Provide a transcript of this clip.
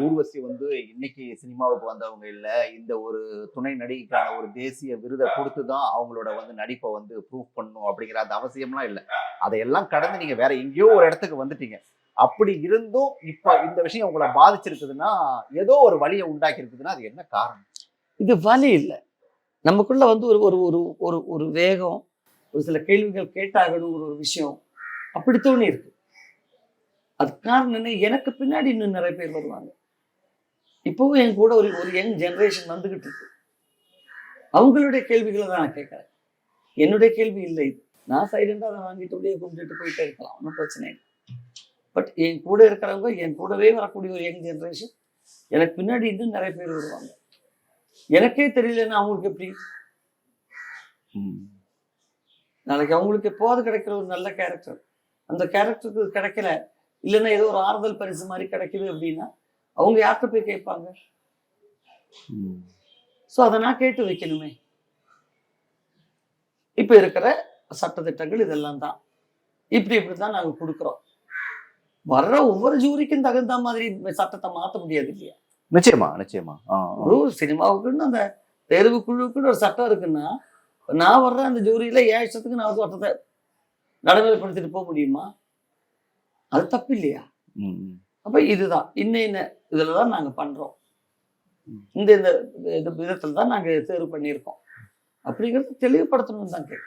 ஊர்வசி வந்து இன்னைக்கு சினிமாவுக்கு வந்தவங்க இல்ல. இந்த ஒரு துணை நடிகைக்கான ஒரு தேசிய விருத குடுத்து தான் அவங்களோட வந்து நடிப்ப வந்து ப்ரூவ் பண்ணணும் அப்படிங்கிற அந்த அவசியம்லாம் இல்ல. அதையெல்லாம் கடந்து நீங்க வேற எங்கேயோ ஒரு இடத்துக்கு வந்துட்டீங்க. அப்படி இருந்தும் இப்ப இந்த விஷயம் உங்கள பாதிச்சிருக்குதுன்னா, ஏதோ ஒரு வலிய உண்டாக்கி இருக்குதுன்னா, அது என்ன காரணம்? இது வலி இல்ல. நமக்குள்ள வந்து ஒரு ஒரு ஒரு ஒரு ஒரு வேகம், ஒரு சில கேள்விகள் கேட்டாகணுங்கிற ஒரு விஷயம் அப்படி தோணி இருக்கு. அதுக்கு காரணம் என்ன? எனக்கு பின்னாடி இன்னும் நிறைய பேர் வருவாங்க. இப்பவும் என் கூட ஒரு ஒரு யங் ஜெனரேஷன் வந்துகிட்டு இருக்கு. அவங்களுடைய கேள்விகளை தான் நான் கேட்கறேன். என்னுடைய கேள்வி இல்லை இது. நான் சைலண்டா அதை வாங்கிட்டு அப்படியே கும்பிட்டுட்டு போயிட்டே இருக்கலாம். ஒன்றும் பிரச்சனை இல்லை. பட் என் கூட இருக்கிறவங்க, என் கூடவே வரக்கூடிய ஒரு யங் ஜெனரேஷன், எனக்கு பின்னாடி இன்னும் நிறைய பேர் வருவாங்க. எனக்கே தெரியலன்னா அவங்களுக்கு எப்படி? நாளைக்கு அவங்களுக்கு எப்போது கிடைக்கிற ஒரு நல்ல கேரக்டர், அந்த கேரக்டருக்கு கிடைக்கல, இல்லைன்னா ஏதோ ஒரு ஆறுதல் பரிசு மாதிரி கிடைக்குது அப்படின்னா அவங்க யார்கிட்ட போய் கேட்பாங்க? ஸோ அதை நான் கேட்டு வைக்கணுமே. இப்ப இருக்கிற சட்டத்திட்டங்கள் இதெல்லாம் தான். இப்படிதான் நாங்க கொடுக்குறோம். வர்ற ஒவ்வொரு ஜூரிக்கும் தகுந்த மாதிரி சட்டத்தை மாற்ற முடியாது இல்லையா? நிச்சயமா, நிச்சயமா. ஒரு சினிமாவுக்குன்னு அந்த தேர்வு குழுவுக்குன்னு ஒரு சட்டம் இருக்குன்னா, நான் வர்ற அந்த ஜூரியில ஏன் இஷ்டத்துக்கு நான் சட்டத்தை நடைமுறைப்படுத்திட்டு போக முடியுமா? அது தப்பு இல்லையா? அப்ப இதுதான் இன்ன இதுலதான் நாங்க பண்றோம், இந்த இந்த விதத்துல தான் நாங்க தேர்வு பண்ணியிருக்கோம் அப்படிங்கிறது தெளிவுபடுத்தணும்னு தான் கேட்கணும்.